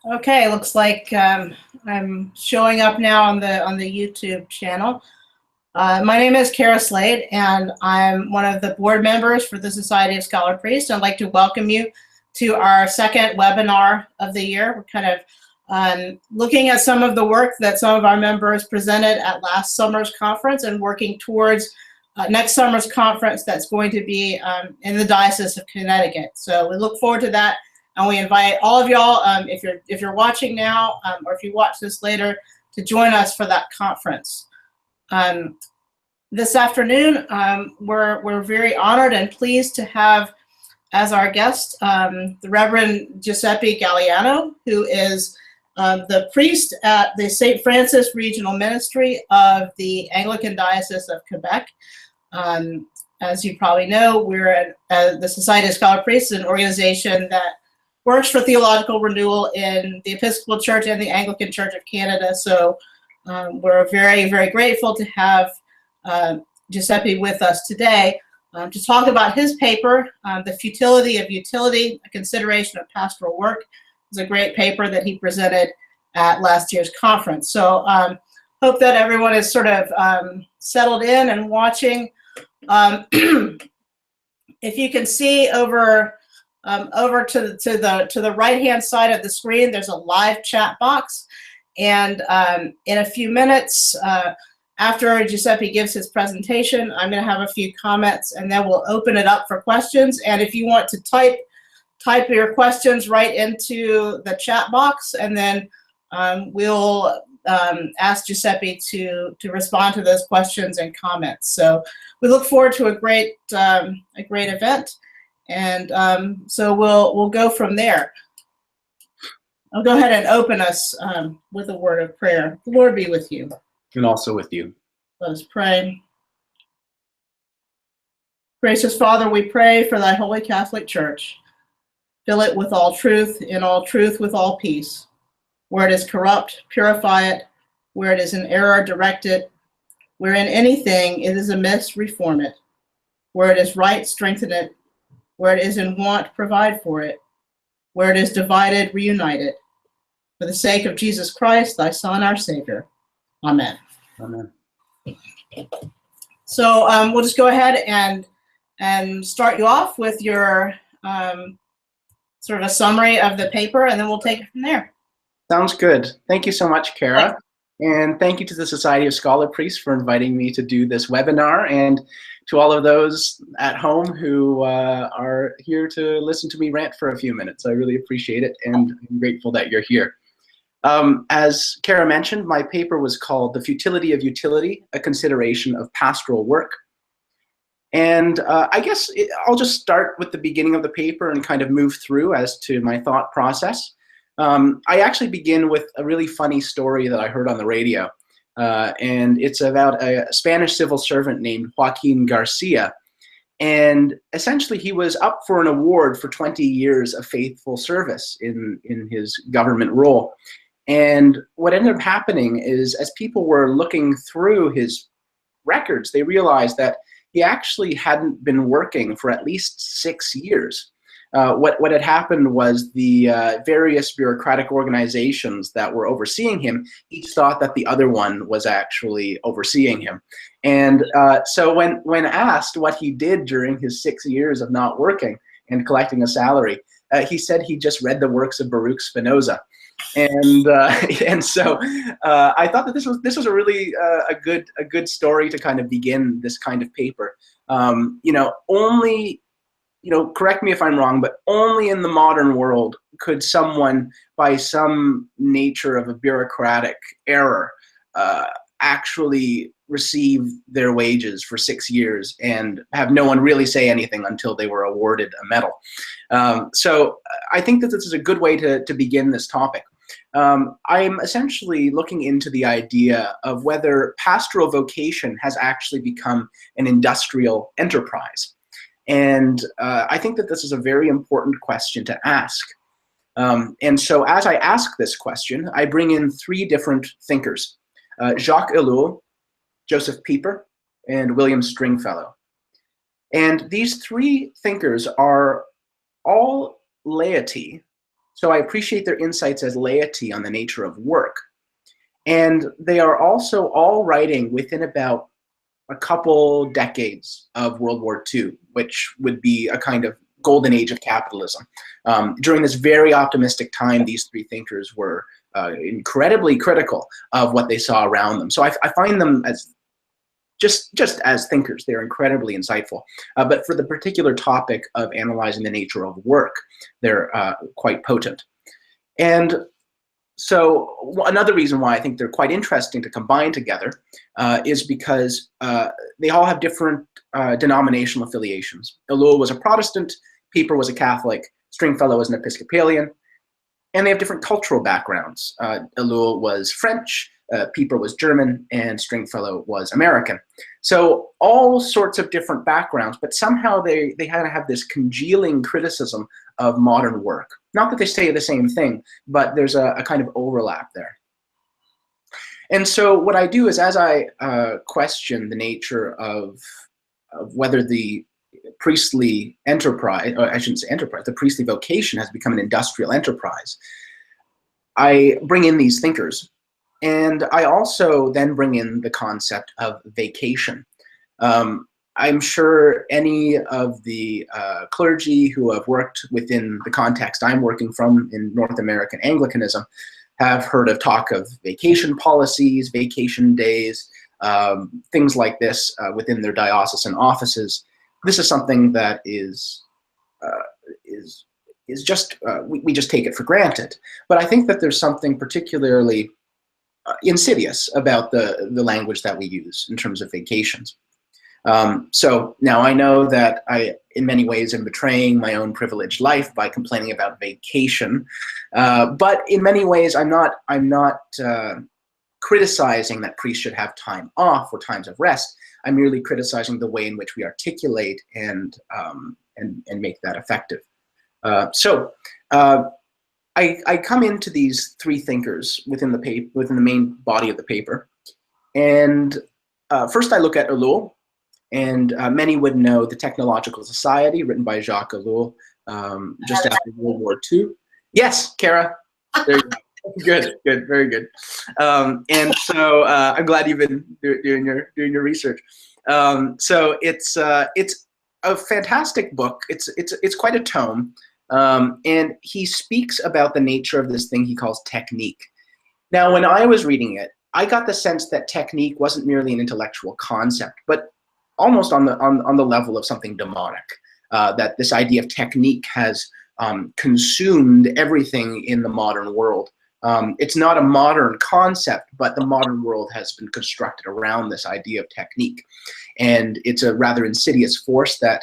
Okay, looks like I'm showing up now on the YouTube channel. My name is Kara Slade, and I'm one of the board members for the Society of Scholar Priests. I'd like to welcome you to our second webinar of the year. We're kind of looking at some of the work that some of our members presented at last summer's conference and working towards next summer's conference that's going to be in the Diocese of Connecticut. So we look forward to that. And we invite all of y'all, if you're watching now or if you watch this later, to join us for that conference. This afternoon, we're very honored and pleased to have as our guest the Reverend Giuseppe Gagliano, who is the priest at the St. Francis Regional Ministry of the Anglican Diocese of Quebec. As you probably know, we're the Society of Scholar Priests, an organization that works for theological renewal in the Episcopal Church and the Anglican Church of Canada. So we're very, very grateful to have Giuseppe with us today to talk about his paper, The Futility of Utility, a Consideration of Pastoral Work. It's a great paper that he presented at last year's conference. So hope that everyone is sort of settled in and watching. If you can see over to the right-hand side of the screen, there's a live chat box. And in a few minutes, after Giuseppe gives his presentation, I'm going to have a few comments, and then we'll open it up for questions. And if you want to type your questions right into the chat box, and then we'll ask Giuseppe to respond to those questions and comments. So we look forward to a great event. And so we'll go from there. I'll go ahead and open us with a word of prayer. The Lord be with you. And also with you. Let us pray. Gracious Father, we pray for thy Holy Catholic Church. Fill it with all truth, in all truth with all peace. Where it is corrupt, purify it. Where it is in error, direct it. Where in anything it is amiss, reform it. Where it is right, strengthen it. Where it is in want, provide for it. Where it is divided, reunite it. For the sake of Jesus Christ, thy Son, our Savior. Amen. Amen. So we'll just go ahead and start you off with your sort of a summary of the paper, and then we'll take it from there. Sounds good. Thank you so much, Kara. And thank you to the Society of Scholar Priests for inviting me to do this webinar, and to all of those at home who are here to listen to me rant for a few minutes. I really appreciate it, and I'm grateful that you're here. As Kara mentioned, my paper was called The Futility of Utility, a Consideration of Pastoral Work. And I guess I'll just start with the beginning of the paper and kind of move through as to my thought process. I actually begin with a really funny story that I heard on the radio. And it's about a Spanish civil servant named Joaquin Garcia. And essentially he was up for an award for 20 years of faithful service in his government role. And what ended up happening is, as people were looking through his records, they realized that he actually hadn't been working for at least 6 years. What had happened was the various bureaucratic organizations that were overseeing him each thought that the other one was actually overseeing him. And so when asked what he did during his 6 years of not working and collecting a salary, he said he just read the works of Baruch Spinoza. And so I thought that this was a really a good story to kind of begin this kind of paper. Correct me if I'm wrong, but only in the modern world could someone, by some nature of a bureaucratic error, actually receive their wages for 6 years and have no one really say anything until they were awarded a medal. So I think that this is a good way to begin this topic. I'm essentially looking into the idea of whether pastoral vocation has actually become an industrial enterprise. And I think that this is a very important question to ask. And so as I ask this question, I bring in three different thinkers, Jacques Ellul, Joseph Pieper, and William Stringfellow. And these three thinkers are all laity, So I appreciate their insights as laity on the nature of work. And they are also all writing within about a couple decades of World War II, which would be a kind of golden age of capitalism. During this very optimistic time, these three thinkers were incredibly critical of what they saw around them. So I find them as just as thinkers, they're incredibly insightful. But for the particular topic of analyzing the nature of work, they're quite potent. And so another reason why I think they're quite interesting to combine together is because they all have different denominational affiliations. Ellul was a Protestant, Pieper was a Catholic, Stringfellow was an Episcopalian, and they have different cultural backgrounds. Ellul was French, Pieper was German, and Stringfellow was American. So all sorts of different backgrounds, but somehow they kind of have this congealing criticism of modern work. Not that they say the same thing, but there's a kind of overlap there. And so what I do is, as I question the nature of whether the priestly enterprise, or I shouldn't say enterprise, the priestly vocation has become an industrial enterprise, I bring in these thinkers. And I also then bring in the concept of vacation. I'm sure any of the clergy who have worked within the context I'm working from in North American Anglicanism have heard of talk of vacation policies, vacation days, things like this within their diocesan offices. This is something that is just, we just take it for granted. But I think that there's something particularly insidious about the language that we use in terms of vacations. So now I know that I, in many ways, am betraying my own privileged life by complaining about vacation, but in many ways, I'm not criticizing that priests should have time off or times of rest. I'm merely criticizing the way in which we articulate and make that effective. I come into these three thinkers within the main body of the paper, and first I look at Ellul, and many would know The Technological Society, written by Jacques Ellul, just after World War II. Yes, Kara, there you go. Good, very good. And so I'm glad you've been doing your research. So it's a fantastic book. It's quite a tome. And he speaks about the nature of this thing he calls technique. Now, when I was reading it, I got the sense that technique wasn't merely an intellectual concept, but almost on the level of something demonic. That this idea of technique has consumed everything in the modern world. It's not a modern concept, but the modern world has been constructed around this idea of technique, and it's a rather insidious force that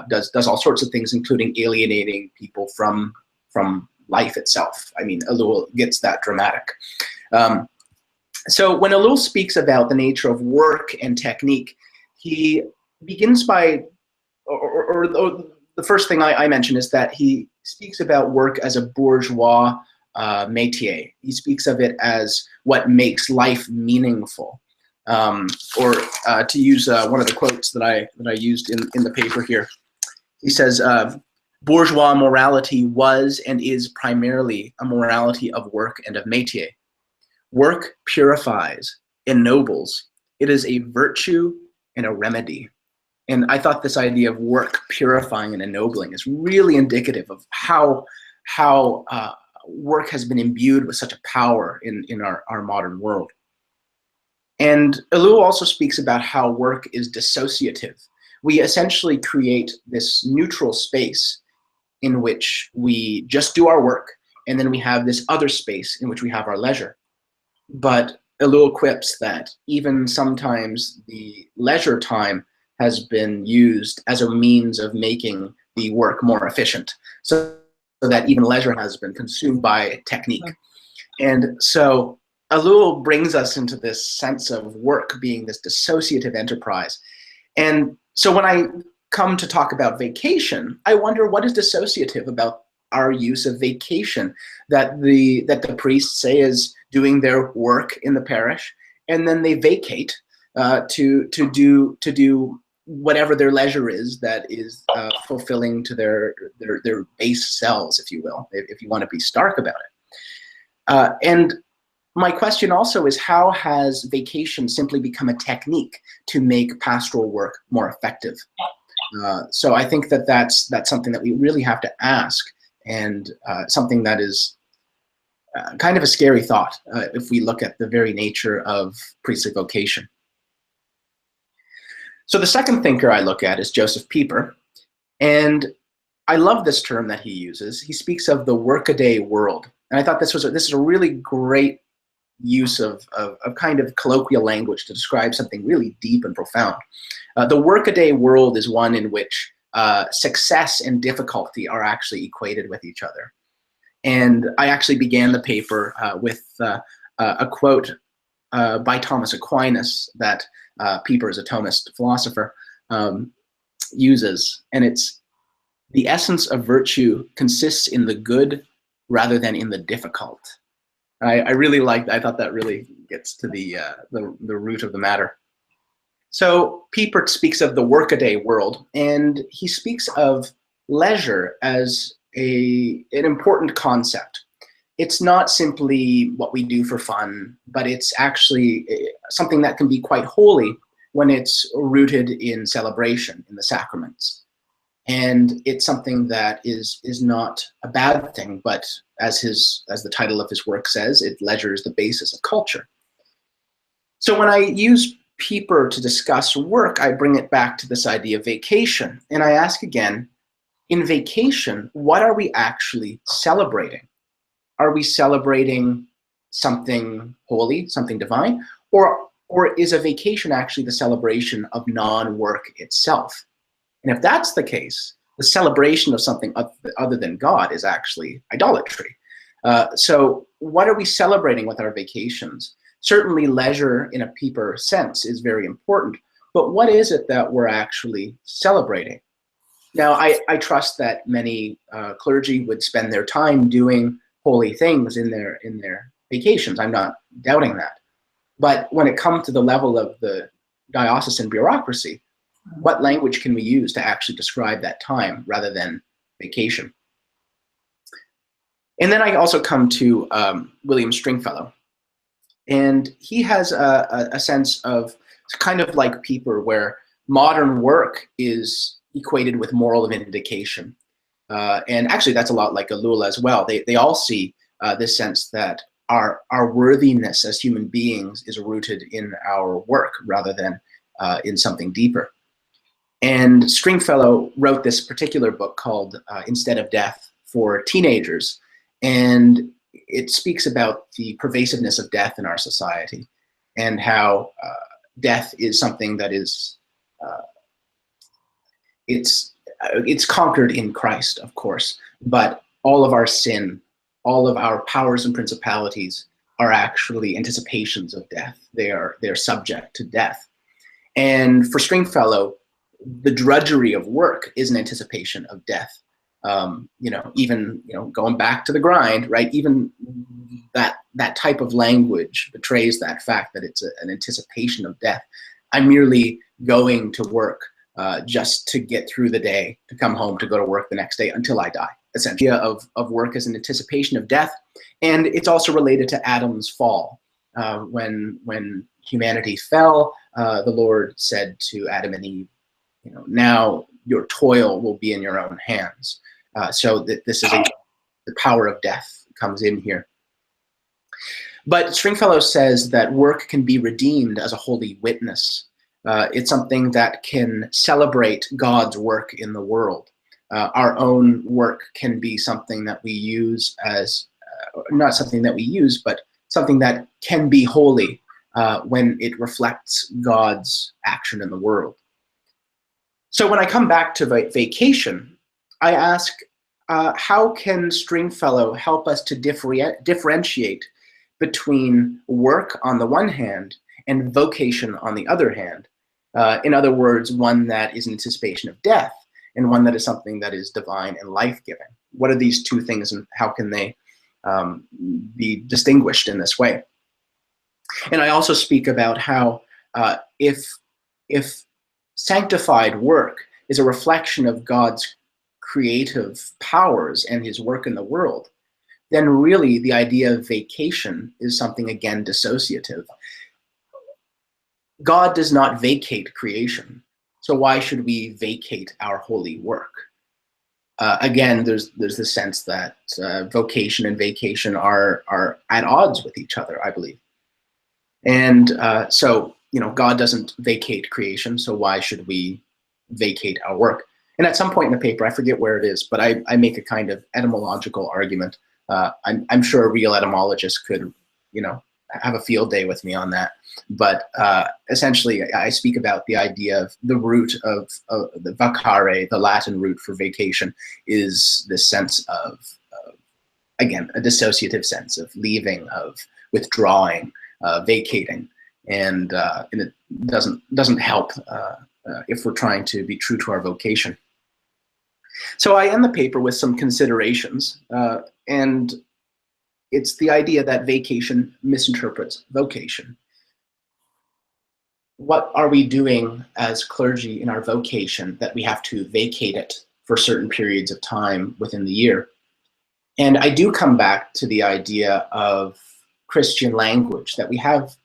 does all sorts of things, including alienating people from life itself. I mean, Ellul gets that dramatic. So when Ellul speaks about the nature of work and technique, he begins by, or the first thing I mention is that he speaks about work as a bourgeois métier. He speaks of it as what makes life meaningful. Or to use one of the quotes that I used in the paper here, he says, bourgeois morality was and is primarily a morality of work and of métier. Work purifies, ennobles. It is a virtue and a remedy. And I thought this idea of work purifying and ennobling is really indicative of how work has been imbued with such a power in our modern world. And Ellul also speaks about how work is dissociative. We essentially create this neutral space in which we just do our work, and then we have this other space in which we have our leisure. But Ellul quips that even sometimes the leisure time has been used as a means of making the work more efficient, so that even leisure has been consumed by technique. And so Ellul brings us into this sense of work being this dissociative enterprise. And so when I come to talk about vacation, I wonder what is dissociative about our use of vacation, that the priests say is doing their work in the parish, and then they vacate to do whatever their leisure is that is fulfilling to their base selves, if you will, if you want to be stark about it. And my question also is, how has vacation simply become a technique to make pastoral work more effective? So I think that that's something that we really have to ask, and something that is kind of a scary thought if we look at the very nature of priestly vocation. So the second thinker I look at is Joseph Pieper, and I love this term that he uses. He speaks of the workaday world, and I thought this is a really great use of kind of colloquial language to describe something really deep and profound. The workaday world is one in which success and difficulty are actually equated with each other. And I actually began the paper with a quote by Thomas Aquinas that Pieper, is a Thomist philosopher, uses, and it's, "The essence of virtue consists in the good rather than in the difficult." I really liked. I thought that really gets to the root of the matter. So Pieper speaks of the workaday world, and he speaks of leisure as an important concept. It's not simply what we do for fun, but it's actually something that can be quite holy when it's rooted in celebration, in the sacraments. And it's something that is not a bad thing, but as the title of his work says, leisure is the basis of culture. So when I use Pieper to discuss work, I bring it back to this idea of vacation. And I ask again, in vacation, what are we actually celebrating? Are we celebrating something holy, something divine? Or is a vacation actually the celebration of non-work itself? And if that's the case, the celebration of something other than God is actually idolatry. So what are we celebrating with our vacations? Certainly leisure in a Pieper sense is very important, but what is it that we're actually celebrating? Now, I trust that many clergy would spend their time doing holy things in their vacations. I'm not doubting that. But when it comes to the level of the diocesan bureaucracy, what language can we use to actually describe that time rather than vacation? And then I also come to William Stringfellow. And he has a sense of, kind of like Pieper, where modern work is equated with moral vindication. And actually that's a lot like Alula as well. They all see this sense that our worthiness as human beings is rooted in our work rather than in something deeper. And Stringfellow wrote this particular book called Instead of Death for teenagers. And it speaks about the pervasiveness of death in our society and how death is something that is, it's conquered in Christ, of course, but all of our sin, all of our powers and principalities are actually anticipations of death. They're subject to death. And for Stringfellow, the drudgery of work is an anticipation of death. Even going back to the grind, right? Even that type of language betrays that fact that it's an anticipation of death. I'm merely going to work just to get through the day, to come home, to go to work the next day until I die. Essentially, of work as an anticipation of death, and it's also related to Adam's fall. When humanity fell, the Lord said to Adam and Eve, now your toil will be in your own hands. So that this is the power of death comes in here. But Stringfellow says that work can be redeemed as a holy witness. It's something that can celebrate God's work in the world. Our own work can be something that we use as, not something that we use, but something that can be holy when it reflects God's action in the world. So when I come back to vacation, I ask, how can Stringfellow help us to differentiate between work on the one hand and vocation on the other hand? In other words, one that is an anticipation of death and one that is something that is divine and life-giving. What are these two things, and how can they be distinguished in this way? And I also speak about how if sanctified work is a reflection of God's creative powers and his work in the world, then really the idea of vacation is something, again, dissociative. God does not vacate creation, so why should we vacate our holy work? Again, there's the sense that vocation and vacation are at odds with each other, I believe. And so, God doesn't vacate creation, so why should we vacate our work? And at some point in the paper, I forget where it is, but I make a kind of etymological argument. I'm sure a real etymologist could, have a field day with me on that. But essentially, I speak about the idea of the root of the vacare, the Latin root for vacation, is this sense of again, a dissociative sense of leaving, of withdrawing, vacating, and it doesn't help if we're trying to be true to our vocation. So I end the paper with some considerations, and it's the idea that vacation misinterprets vocation. What are we doing as clergy in our vocation that we have to vacate it for certain periods of time within the year? And I do come back to the idea of Christian language, that we have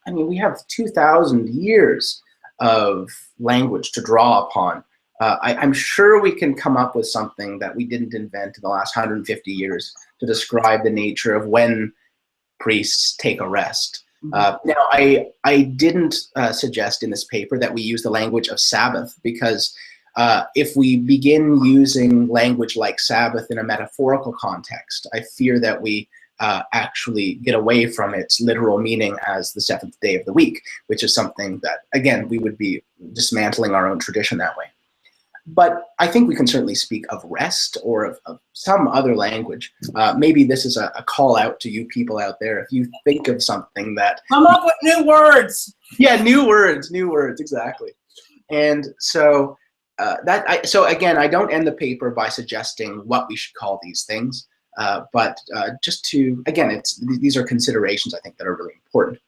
2,000 years of language to draw upon. I'm sure we can come up with something that we didn't invent in the last 150 years to describe the nature of when priests take a rest. Now, I didn't suggest in this paper that we use the language of Sabbath, because if we begin using language like Sabbath in a metaphorical context, I fear that we actually get away from its literal meaning as the seventh day of the week, which is something that, again, we would be dismantling our own tradition that way. But I think we can certainly speak of rest or of some other language. Maybe this is a call out to you people out there. If you think of something that... Come up with new words. Yeah, new words, exactly. And so so again, I don't end the paper by suggesting what we should call these things, but just to, again, these are considerations I think that are really important.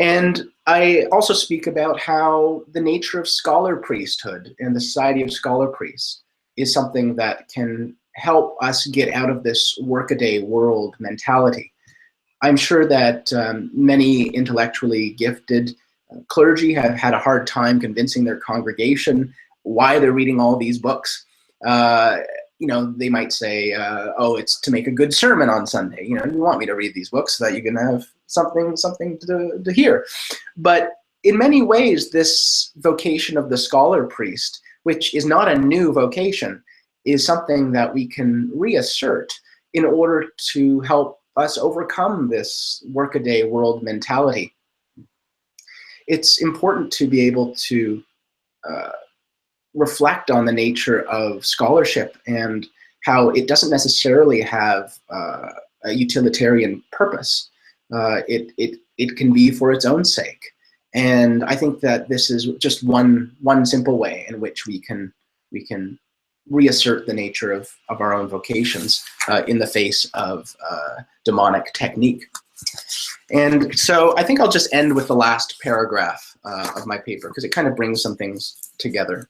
And I also speak about how the nature of scholar priesthood and the Society of Scholar Priests is something that can help us get out of this workaday world mentality. I'm sure that many intellectually gifted clergy have had a hard time convincing their congregation why they're reading all these books. They might say, oh, it's to make a good sermon on Sunday. You want me to read these books so that you can have something to hear. But in many ways, this vocation of the scholar priest, which is not a new vocation, is something that we can reassert in order to help us overcome this workaday world mentality. It's important to be able to reflect on the nature of scholarship and how it doesn't necessarily have a utilitarian purpose. It can be for its own sake. And I think that this is just one simple way in which we can reassert the nature of our own vocations in the face of demonic technique. And so I think I'll just end with the last paragraph of my paper, because it kind of brings some things together.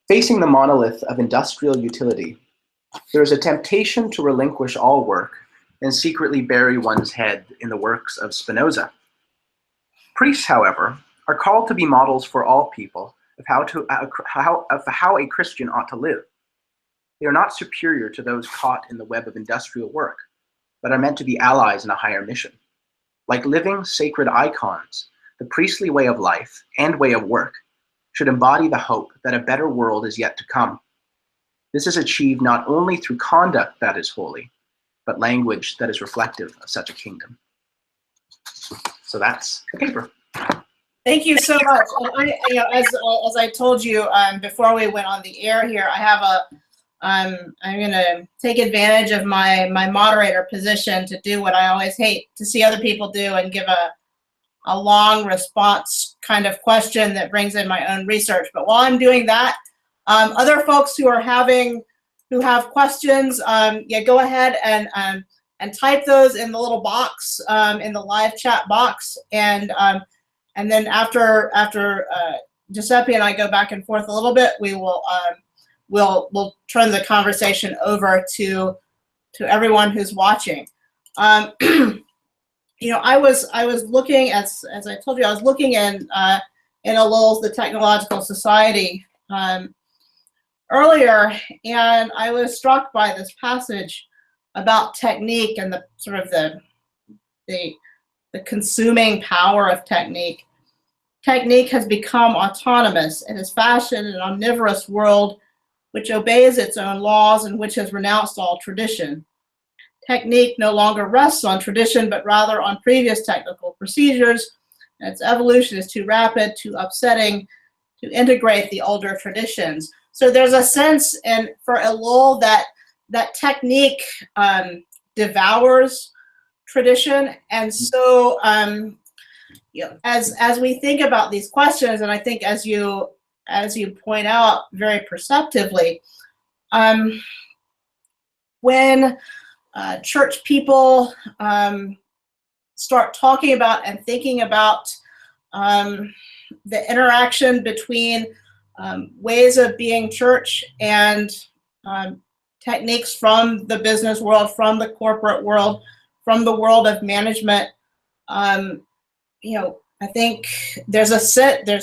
Facing the monolith of industrial utility, there is a temptation to relinquish all work and secretly bury one's head in the works of Spinoza. Priests, however, are called to be models for all people of how a Christian ought to live. They are not superior to those caught in the web of industrial work, but are meant to be allies in a higher mission. Like living sacred icons, the priestly way of life and way of work should embody the hope that a better world is yet to come. This is achieved not only through conduct that is holy, but language that is reflective of such a kingdom. So that's the paper. Thank you so much. And as I told you before we went on the air here, I have I'm going to take advantage of my moderator position to do what I always hate to see other people do, and give a long response kind of question that brings in my own research. But while I'm doing that, other folks who have questions, go ahead and type those in the little box in the live chat box, and then after Giuseppe and I go back and forth a little bit, we will we'll turn the conversation over to everyone who's watching. You know, I was looking, as I told you, I was looking in Elul's The Technological Society earlier, and I was struck by this passage about technique and the sort of the consuming power of technique. Technique has become autonomous and has fashioned an omnivorous world which obeys its own laws and which has renounced all tradition. Technique no longer rests on tradition, but rather on previous technical procedures, and its evolution is too rapid, too upsetting to integrate the older traditions. So there's a sense for Elul that technique devours tradition, and so you know, as we think about these questions, and I think as you point out very perceptively, when church people start talking about and thinking about the interaction between ways of being church and techniques from the business world, from the corporate world, from the world of management, you know, I think there's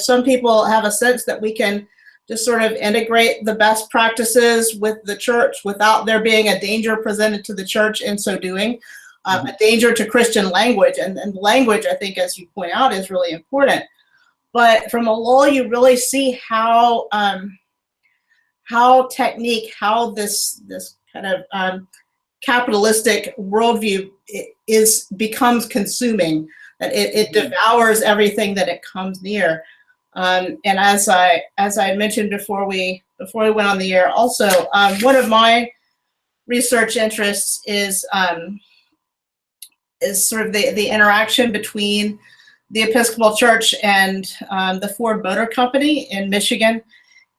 some people have a sense that we can just sort of integrate the best practices with the church without there being a danger presented to the church in so doing, a danger to Christian language. And language, I think, as you point out, is really important. But from Elul, you really see how technique, how this kind of capitalistic worldview becomes consuming, that it devours everything that it comes near. And as I mentioned before we went on the air, also one of my research interests is sort of the interaction between the Episcopal Church and the Ford Motor Company in Michigan.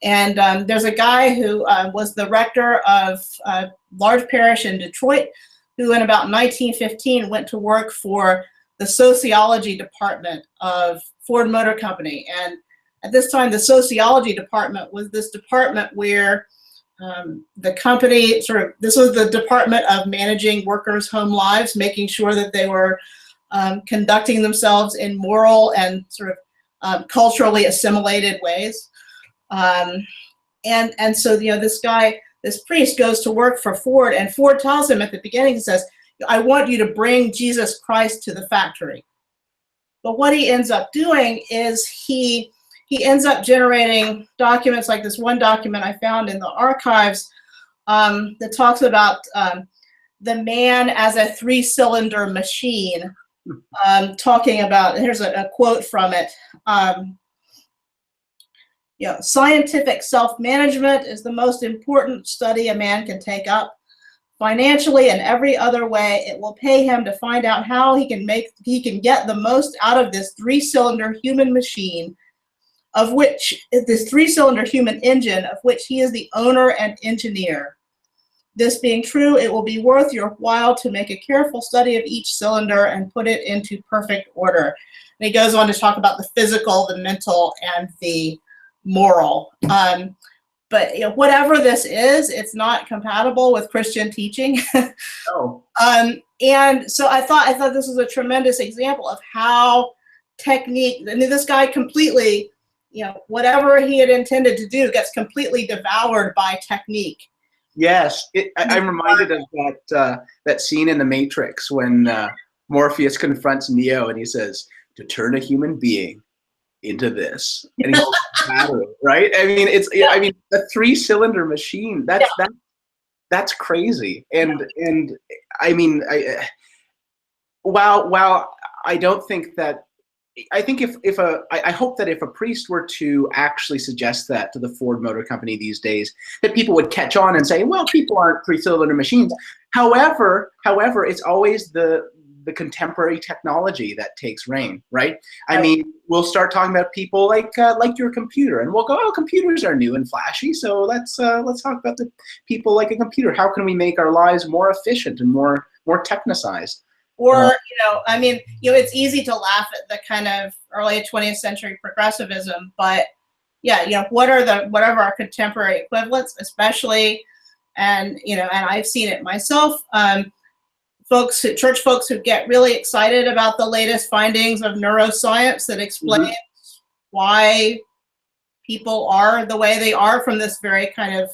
And there's a guy who was the rector of a large parish in Detroit, who in about 1915 went to work for the sociology department of Ford Motor Company. And at this time, the sociology department was this department where the company this was the department of managing workers' home lives, making sure that they were conducting themselves in moral and sort of culturally assimilated ways. And so, you know, this priest goes to work for Ford, and Ford tells him at the beginning, he says, I want you to bring Jesus Christ to the factory. But what he ends up doing is he ends up generating documents like this one document I found in the archives that talks about the man as a 3-cylinder machine, talking about, here's a quote from it, you know, scientific self-management is the most important study a man can take up. Financially and every other way, it will pay him to find out how he can get the most out of this 3-cylinder human machine, of which this 3-cylinder human engine, of which he is the owner and engineer. This being true, it will be worth your while to make a careful study of each cylinder and put it into perfect order. And he goes on to talk about the physical, the mental, and the moral. But you know, whatever this is, it's not compatible with Christian teaching. Oh. And so I thought this was a tremendous example of how technique, I mean, this guy completely, you know, whatever he had intended to do gets completely devoured by technique. Yes, I'm reminded of that scene in The Matrix when Morpheus confronts Neo and he says, to turn a human being into this, and he holds right? I mean, a 3-cylinder machine. That's crazy. And I mean, while I don't think that, I think I hope that if a priest were to actually suggest that to the Ford Motor Company these days, that people would catch on and say, well, people aren't 3-cylinder machines. However, it's always the contemporary technology that takes reign, right? I mean, we'll start talking about people like your computer, and we'll go, oh, computers are new and flashy, so let's talk about the people like a computer. How can we make our lives more efficient and more more technicized. Or, I mean, it's easy to laugh at the kind of early 20th century progressivism, but yeah, what are our contemporary equivalents, especially, and I've seen it myself, church folks who get really excited about the latest findings of neuroscience that explain why people are the way they are from this very kind of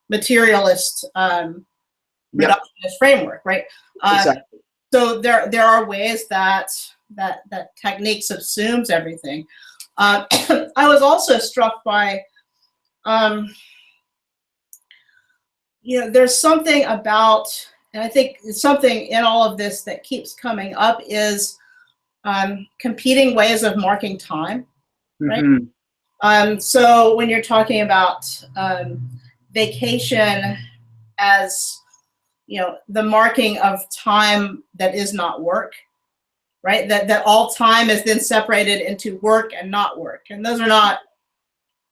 materialist reductionist framework, right? Exactly. So there are ways that technique subsumes everything. I was also struck by, there's something about, and I think something in all of this that keeps coming up is competing ways of marking time, right? So when you're talking about vacation as the marking of time that is not work, right? That all time is then separated into work and not work, and those are not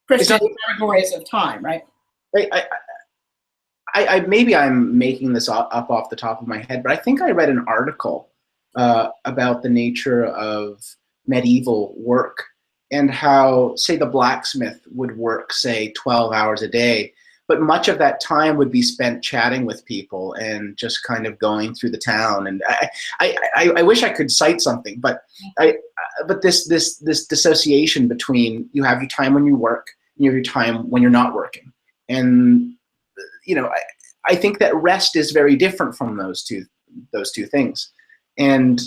Christian categories of time, right? I maybe I'm making this up off the top of my head, but I think I read an article about the nature of medieval work and how, say, the blacksmith would work, say, 12 hours a day, but much of that time would be spent chatting with people and just kind of going through the town. And I wish I could cite something, but this dissociation between you have your time when you work, and you have your time when you're not working, and I think that rest is very different from those two things. And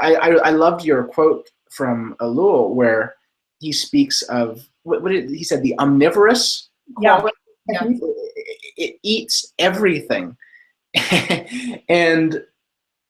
I loved your quote from Elul where he speaks of what he said, the omnivorous quality. Yeah. It eats everything. and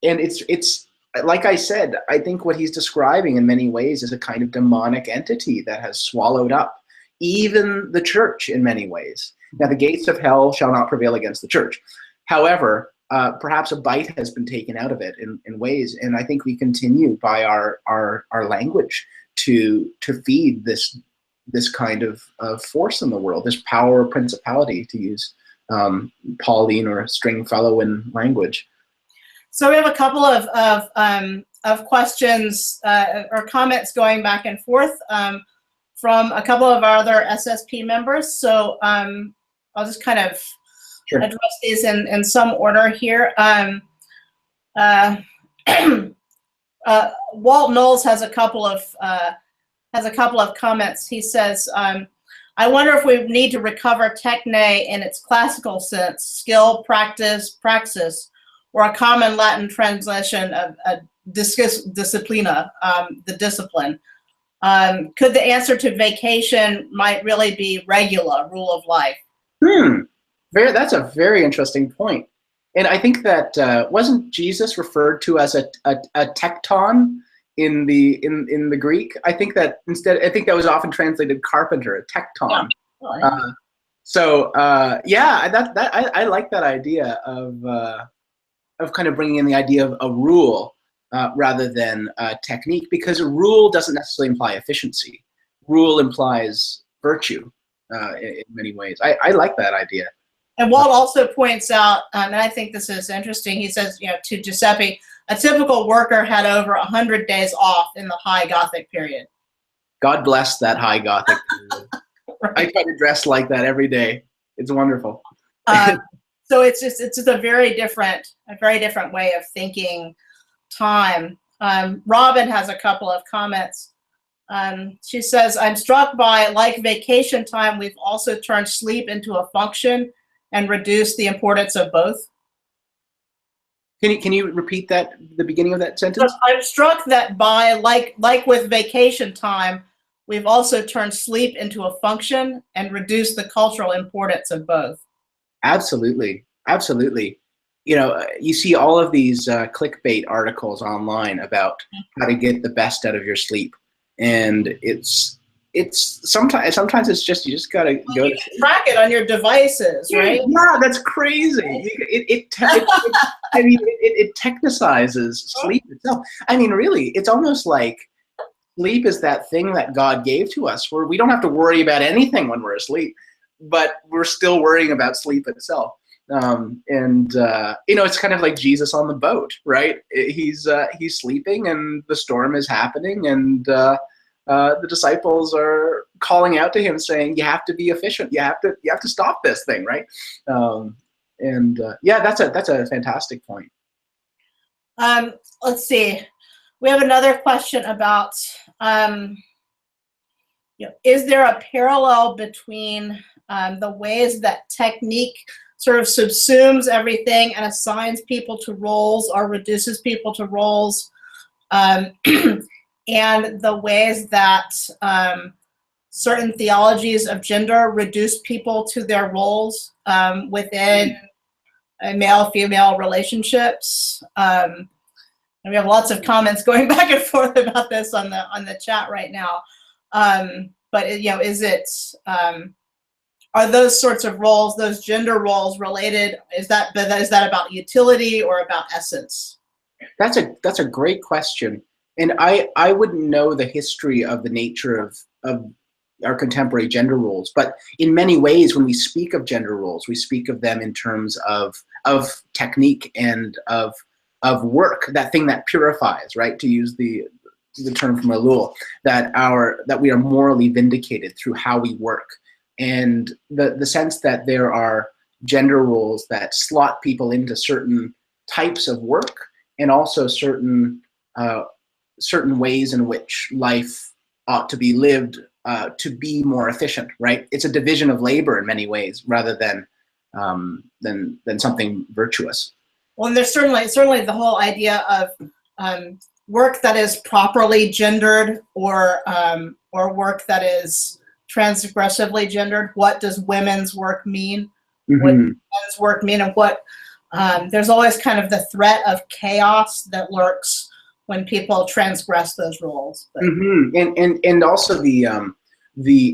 it's like I said, I think what he's describing in many ways is a kind of demonic entity that has swallowed up even the church in many ways. Now, the gates of hell shall not prevail against the church. However, perhaps a bite has been taken out of it in ways, and I think we continue by our language to feed this kind of force in the world, this power or principality, to use Pauline or Stringfellow language. So we have a couple of questions or comments going back and forth from a couple of our other SSP members. So I'll just kind of address these in some order here. Walt Knowles has a couple of comments. He says, I wonder if we need to recover techne in its classical sense, skill, practice, praxis, or a common Latin translation of disciplina, the discipline. Could the answer to vacation might really be regula, rule of life? That's a very interesting point. And I think that wasn't Jesus referred to as a tekton in the Greek? I think that was often translated carpenter, a tekton. Yeah. I like that idea of kind of bringing in the idea of a rule rather than technique, because a rule doesn't necessarily imply efficiency. Rule implies virtue in many ways. I like that idea. And Walt also points out, and I think this is interesting, he says, to Giuseppe, a typical worker had over 100 days off in the High Gothic period. God bless that High Gothic period. Right. I try to dress like that every day. It's wonderful. So it's just a very different way of thinking time. Robin has a couple of comments. She says, I'm struck by, like vacation time, we've also turned sleep into a function and reduced the importance of both. Can you repeat that, the beginning of that sentence? So I'm struck that by, like with vacation time, we've also turned sleep into a function and reduced the cultural importance of both. Absolutely. You see all of these clickbait articles online about how to get the best out of your sleep, and it's sometimes it's just, you just gotta go to track it on your devices, right? Yeah, that's crazy. It technicizes sleep itself. I mean, really, it's almost like sleep is that thing that God gave to us, where we don't have to worry about anything when we're asleep, but we're still worrying about sleep itself. It's kind of like Jesus on the boat, right? He's sleeping and the storm is happening, and the disciples are calling out to him saying, you have to be efficient. You have to stop this thing, right? That's a fantastic point. Let's see. We have another question about, is there a parallel between the ways that technique sort of subsumes everything and assigns people to roles or reduces people to roles, and the ways that certain theologies of gender reduce people to their roles within male-female relationships? And we have lots of comments going back and forth about this on the chat right now. But is it are those sorts of roles, those gender roles, related? Is that about utility or about essence? That's a great question, and I wouldn't know the history of the nature of our contemporary gender roles, but in many ways, when we speak of gender roles, we speak of them in terms of technique and of work, that thing that purifies, right? To use the term from Ellul, that we are morally vindicated through how we work. And the sense that there are gender roles that slot people into certain types of work, and also certain ways in which life ought to be lived to be more efficient, right? It's a division of labor in many ways, rather than something virtuous. Well, and there's certainly the whole idea of work that is properly gendered, or work that is transgressively gendered. What does women's work mean? Mm-hmm. What does men's work mean? And what there's always kind of the threat of chaos that lurks when people transgress those roles. Mm-hmm. And also the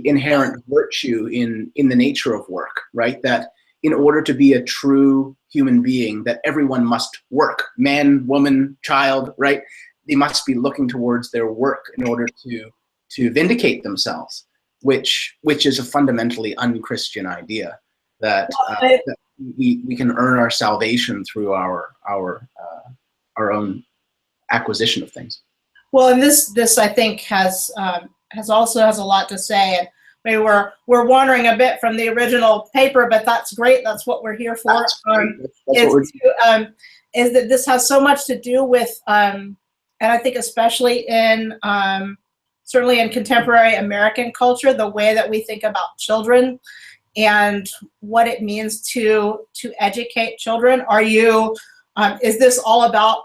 inherent virtue in the nature of work, right? That in order to be a true human being, that everyone must work, man, woman, child, right? They must be looking towards their work in order to vindicate themselves, which is a fundamentally un-Christian idea, that we can earn our salvation through our own acquisition of things. Well, and this I think has also a lot to say, and maybe we're wandering a bit from the original paper, but that's great. That's what we're here for. Is that this has so much to do with, and I think especially in certainly in contemporary American culture, the way that we think about children and what it means to educate children. Is this all about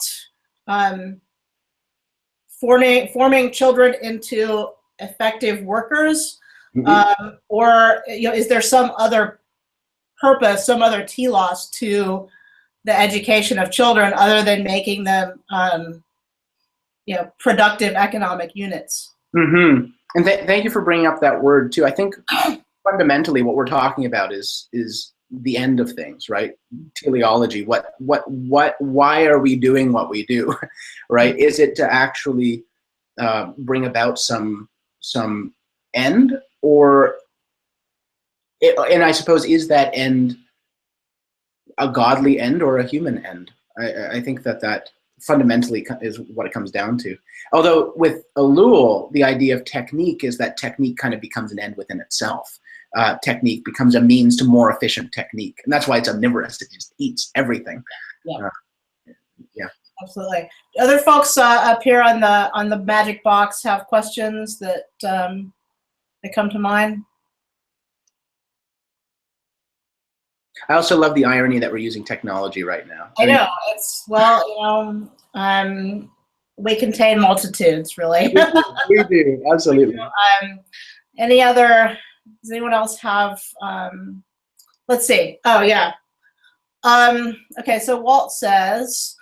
forming children into effective workers, mm-hmm. Or is there some other purpose, some other telos to the education of children other than making them productive economic units? Mm-hmm. And thank you for bringing up that word too. I think fundamentally what we're talking about is the end of things, right? Teleology. Why are we doing what we do, right? Is it to actually bring about some end, and I suppose, is that end a godly end or a human end? I think that fundamentally is what it comes down to. Although with Ellul, the idea of technique is that technique kind of becomes an end within itself. Technique becomes a means to more efficient technique, and that's why it's omnivorous. It just eats everything. Yeah. Yeah. Absolutely. Other folks up here on the magic box have questions that come to mind? I also love the irony that we're using technology right now. I know. It's, we contain multitudes, really. We do, absolutely. Any other, does anyone else have, let's see. Oh, yeah. Okay, so Walt says,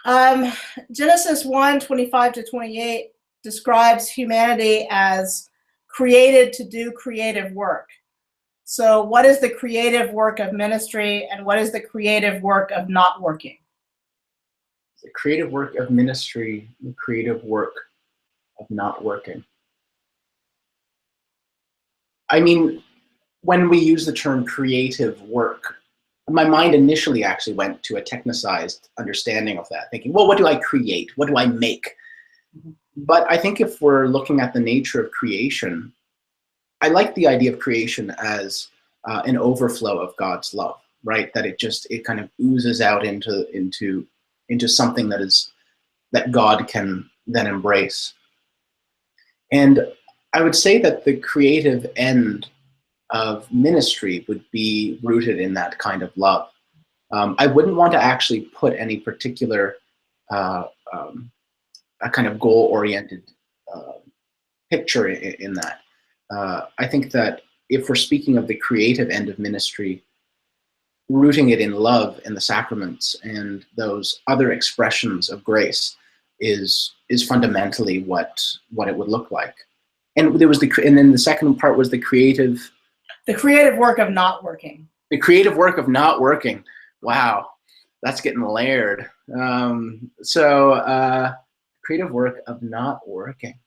Genesis 1:25-28 describes humanity as created to do creative work. So what is the creative work of ministry, and what is the creative work of not working? The creative work of ministry, the creative work of not working. I mean, when we use the term creative work, my mind initially actually went to a technicized understanding of that, thinking, well, what do I create? What do I make? But I think if we're looking at the nature of creation, I like the idea of creation as an overflow of God's love, right? That it kind of oozes out into something that God can then embrace. And I would say that the creative end of ministry would be rooted in that kind of love. I wouldn't want to actually put any particular a kind of goal-oriented picture in that. I think that if we're speaking of the creative end of ministry, rooting it in love and the sacraments and those other expressions of grace is fundamentally what it would look like. And there was and then the second part was the creative work of not working. The creative work of not working. Wow, that's getting layered. Creative work of not working.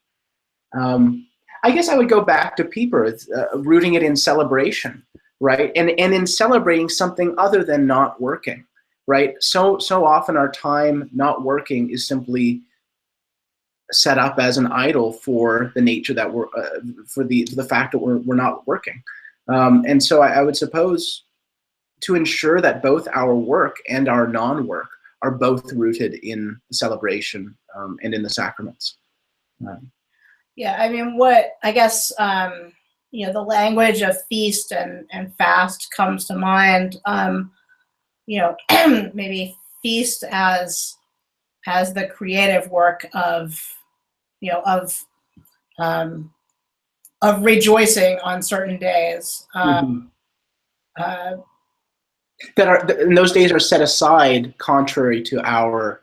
I guess I would go back to Pieper, rooting it in celebration, right? And in celebrating something other than not working, right? So often our time not working is simply set up as an idol for the nature that we're, for the fact that we're not working. And so I would suppose to ensure that both our work and our non-work are both rooted in the celebration and in the sacraments. Yeah, I mean, what I guess the language of feast and fast comes to mind. Maybe feast as the creative work of rejoicing on certain days. And those days are set aside contrary to our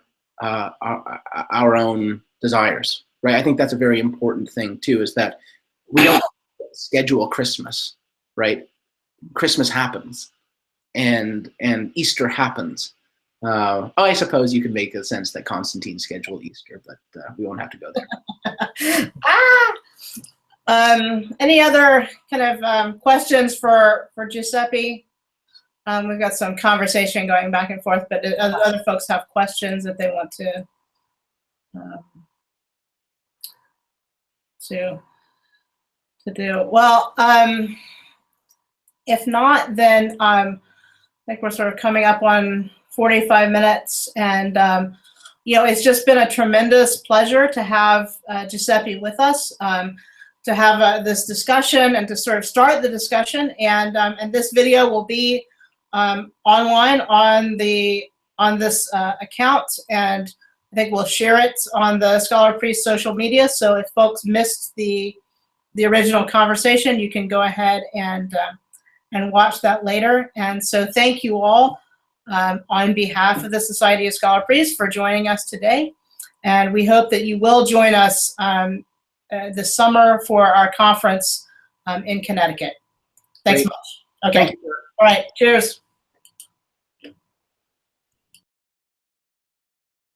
own desires, right? I think that's a very important thing too, is that we don't schedule Christmas, right? Christmas happens, and Easter happens. I suppose you could make a sense that Constantine scheduled Easter, but we won't have to go there. Any other kind of questions for Giuseppe? We've got some conversation going back and forth, but other folks have questions that they want to do. Well, if not, then I think we're sort of coming up on 45 minutes, and it's just been a tremendous pleasure to have Giuseppe with us, to have this discussion and to sort of start the discussion. And this video will be online on this account, and I think we'll share it on the Scholar Priest social media. So if folks missed the original conversation, you can go ahead and watch that later. And so thank you all on behalf of the Society of Scholar Priests for joining us today. And we hope that you will join us this summer for our conference in Connecticut. Thanks so much. Okay. All right. Cheers.